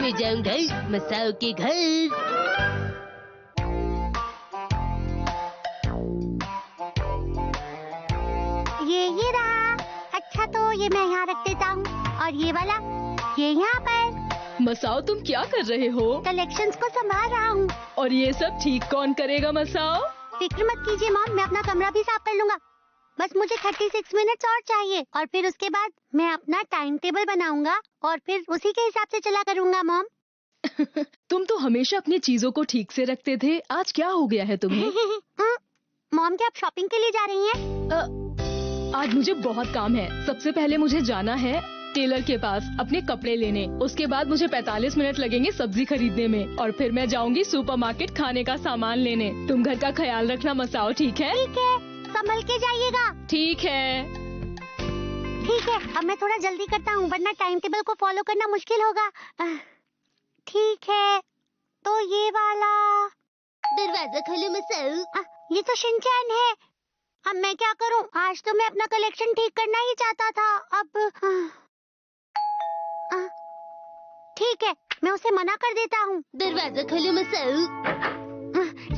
ले जाऊंगा मसाओ के घर। ये रहा। अच्छा तो ये मैं यहाँ रख देता हूँ और ये वाला ये यहाँ पर। मसाओ तुम क्या कर रहे हो? कलेक्शंस को संभाल रहा हूँ। और ये सब ठीक कौन करेगा मसाओ? फिक्र मत कीजिए मॉम, मैं अपना कमरा भी साफ कर लूंगा। बस मुझे 36 मिनट्स और चाहिए और फिर उसके बाद मैं अपना टाइम टेबल बनाऊंगा और फिर उसी के हिसाब से चला करूंगा मॉम। तुम तो हमेशा अपनी चीजों को ठीक से रखते थे, आज क्या हो गया है तुम्हें? मॉम क्या आप शॉपिंग के लिए जा रही हैं? आज मुझे बहुत काम है। सबसे पहले मुझे जाना है टेलर के पास अपने कपड़े लेने। उसके बाद मुझे 45 मिनट लगेंगे सब्जी खरीदने में और फिर मैं जाऊंगी सुपरमार्केट खाने का सामान लेने। तुम घर का ख्याल रखना मसाओ, ठीक है? ठीक है, संभल के जाइएगा। ठीक है। ठीक है, अब मैं थोड़ा जल्दी करता हूँ वरना टाइम टेबल को फॉलो करना मुश्किल होगा। ठीक है, तो ये वाला। दरवाजा खोलो मसाओ। ये तो शिनचैन है। अब मैं क्या करूं? आज तो मैं अपना कलेक्शन ठीक करना ही चाहता था। अब ठीक है, मैं उसे मना कर देता हूँ। दरवाजा खोलो मसाओ।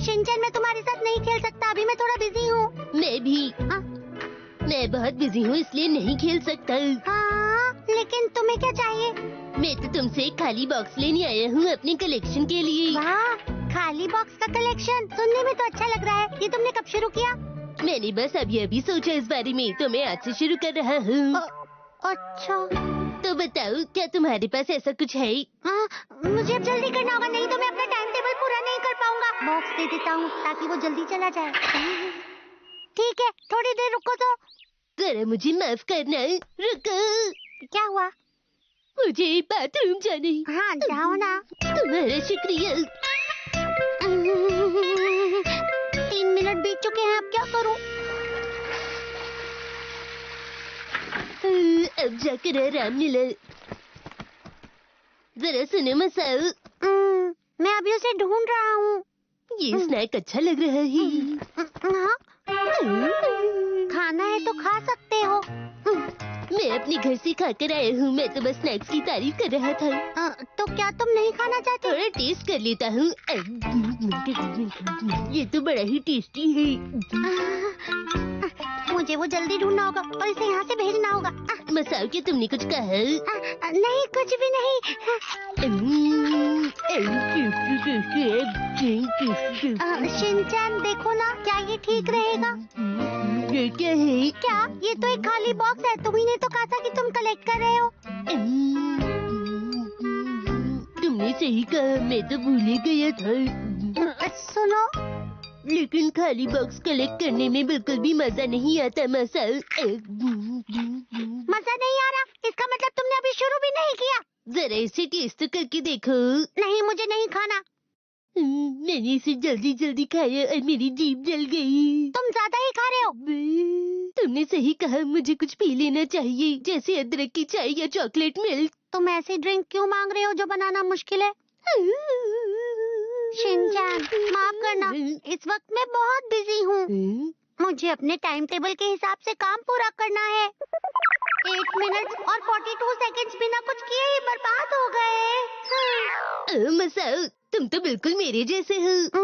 शिनचैन मैं तुम्हारे साथ नहीं खेल सकता, अभी मैं थोड़ा बिजी हूँ। मैं भी। मैं बहुत बिजी हूँ इसलिए नहीं खेल सकता। हाँ, लेकिन तुम्हें क्या चाहिए? मैं तो तुमसे एक खाली बॉक्स लेने आया हूँ अपने कलेक्शन के लिए। वाह, खाली बॉक्स का कलेक्शन सुनने में तो अच्छा लग रहा है। ये तुमने कब शुरू किया? मैंने बस अभी सोचा इस बारे में, तो मैं आज से शुरू कर रहा हूँ। अच्छा, तो बताओ क्या तुम्हारे पास ऐसा कुछ है? मुझे अब जल्दी करना होगा, नहीं तो मैं अपना टाइम टेबल पूरा नहीं कर पाऊंगा। बॉक्स दे देता हूँ ताकि वो जल्दी चला जाए। ठीक है, थोड़ी देर रुको तो। जरा मुझे माफ करना, रुको। क्या हुआ? मुझे बाथरूम जाने। हाँ, जाओ ना। तुम्हारा शुक्रिया। 3 मिनट बीत चुके हैं, अब क्या करूं? अब जाकर आराम मिला। जरा सुनो मसाओ। मैं अभी उसे ढूंढ रहा हूँ। ये स्नैक अच्छा लग रहा है। हाँ? खाना है तो खा सकते हो। मैं अपने घर से खाकर आया हूँ, मैं तो बस स्नैक्स की तारीफ कर रहा था। तो क्या तुम नहीं खाना चाहते? थोड़ा टेस्ट कर लेता हूँ। ये तो बड़ा ही टेस्टी है। मुझे वो जल्दी ढूंढना होगा और इसे यहाँ से भेजना होगा। मसाओ क्या तुमने कुछ कहा? नहीं, कुछ भी नहीं। शिनचैन देखो ना, क्या ये ठीक रहेगा? ये क्या है? क्या? ये तो एक खाली बॉक्स है। तुम ही ने तो कहा था कि तुम कलेक्ट कर रहे हो। तुमने सही कहा, मैं तो भूल ही गया था। सुनो, लेकिन खाली बॉक्स कलेक्ट करने में बिल्कुल भी मजा नहीं आता मसाओ। मजा नहीं आ रहा? इसका मतलब तुमने अभी शुरू भी नहीं किया। जरा इसे टेस्ट तो करके देखो। नहीं, मुझे नहीं खाना। मैंने इसे जल्दी जल्दी खाया और मेरी जीभ जल गई। तुम ज्यादा ही खा रहे हो। तुमने सही कहा, मुझे कुछ पी लेना चाहिए, जैसे अदरक की चाय या चॉकलेट मिल्क। तुम ऐसी ड्रिंक क्यों मांग रहे हो जो बनाना मुश्किल है? शिनचैन, माफ करना, इस वक्त मैं बहुत बिजी हूँ। मुझे अपने टाइम टेबल के हिसाब से काम पूरा करना है। 8 मिनट और 42 सेकंड्स बिना कुछ किए ही बर्बाद हो गए। मसाओ, तुम तो बिल्कुल मेरे जैसे हो।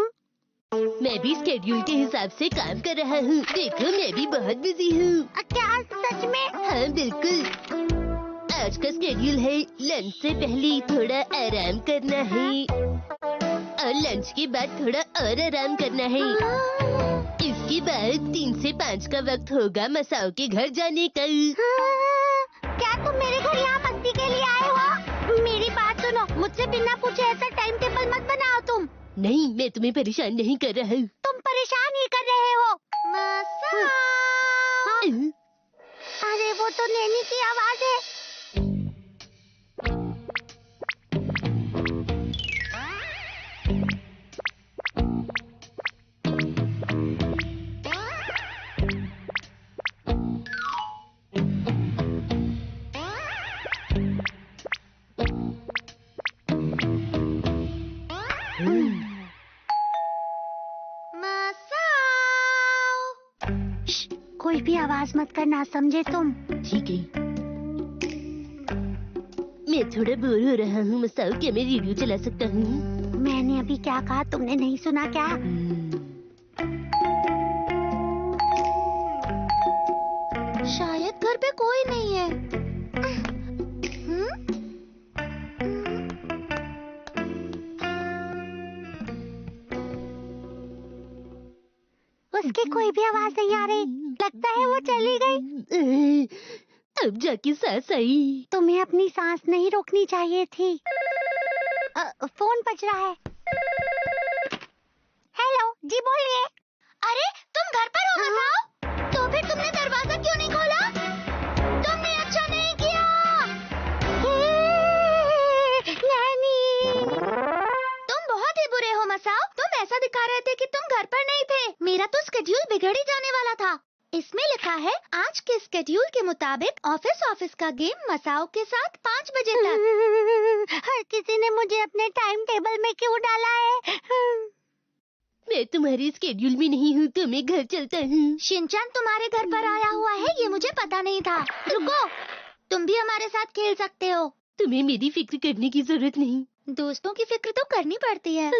मैं भी स्केड्यूल के हिसाब से काम कर रहा हूँ। देखो मैं भी बहुत बिजी हूँ। क्या सच में? हाँ बिल्कुल। आज का स्केड्यूल है लंच से पहले थोड़ा आराम करना है और लंच के बाद थोड़ा और आराम करना है। इसके बाद 3 से 5 का वक्त होगा मसाओ के घर जाने का। क्या तुम मेरे घर यहाँ मस्ती के लिए आए हो? मेरी बात सुनो, मुझसे बिना पूछे ऐसा टाइम टेबल मत बनाओ तुम। नहीं, मैं तुम्हें परेशान नहीं कर रहा हूँ। तुम परेशान ही कर रहे हो। मसाओ। अरे वो तो नैनी की आवाज है। कोई भी आवाज मत करना, समझे तुम? ठीक है। मैं थोड़ा बोर हो रहा हूँ मसाओ, क्या मैं रेडियो चला सकता हूँ? मैंने अभी क्या कहा तुमने नहीं सुना क्या? शायद घर पे कोई नहीं है। उसकी कोई भी आवाज नहीं आ रही। लगता है वो चली गई। अब जाके सांस आई। तुम्हें अपनी सांस नहीं रोकनी चाहिए थी। फोन बज रहा है। हेलो जी, बोलिए। अरे तुम घर पर हो मसाओ? तो फिर तुमने दरवाजा क्यों नहीं खोला? तुमने अच्छा नहीं किया। नैनी, तुम बहुत ही बुरे हो मसाओ। तुम ऐसा दिखा रहे थे कि तुम घर पर नहीं थे। मेरा तो स्केड्यूल बिगड़ ही जाने वाला था। इसमें लिखा है आज के स्केड्यूल के मुताबिक ऑफिस का गेम मसाओ के साथ 5 बजे तक। हर किसी ने मुझे अपने टाइम टेबल में क्यों डाला है? मैं तुम्हारे स्केड्यूल में नहीं हूँ, तो मैं घर चलता हूँ। शिनचैन तुम्हारे घर पर आया हुआ है, ये मुझे पता नहीं था। रुको, तुम भी हमारे साथ खेल सकते हो। तुम्हें मेरी फिक्र करने की जरूरत नहीं। दोस्तों की फिक्र तो करनी पड़ती है।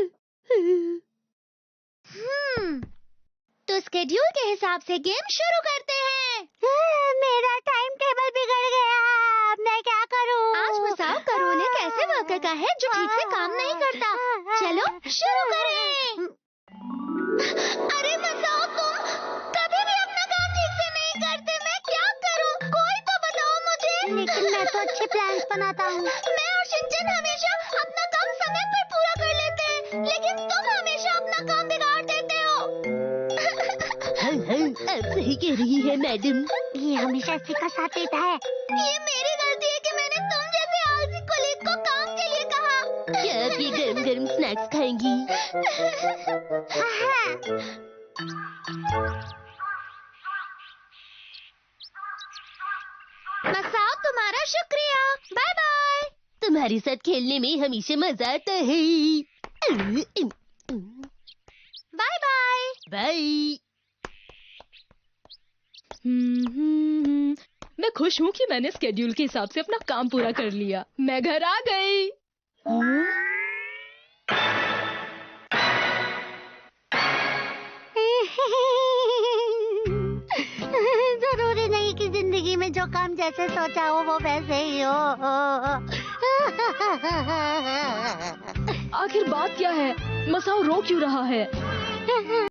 तो स्केड्यूल के हिसाब से गेम शुरू करते हैं। मेरा टाइम टेबल बिगड़ गया, अब मैं क्या करूं? आज मसाओ का रोल एक ऐसे वर्कर का है जो ठीक से काम नहीं करता। चलो शुरू करें। अरे मसाओ, तुम कभी भी अपना काम ठीक से नहीं करते। मैं क्या करूं? कोई तो बताओ मुझे। लेकिन मैं तो अच्छे प्लान्स बनाता हूँ। मैं और शिनचैन हमेशा अपना काम समय पर पूरा कर लेते हैं, लेकिन तुम हमेशा अपना काम बिगाड़ देते हो। आप सही कह रही है मैडम। ये हमेशा इसी का साथ देता है। ये मेरी गलती है कि मैंने तुम जैसे आलसी कोलीग को काम के लिए कहा। क्या आप ये गरम गरम स्नैक्स खाएंगी? मसाओ, तुम्हारा शुक्रिया। Bye bye. तुम्हारे साथ खेलने में हमेशा मजा आता है। Bye bye. बाय। मैं खुश हूँ कि मैंने स्केड्यूल के हिसाब से अपना काम पूरा कर लिया। मैं घर आ गई। जरूरी नहीं कि जिंदगी में जो काम जैसे सोचा हो वो वैसे ही हो। आखिर बात क्या है? मसाओ रो क्यों रहा है?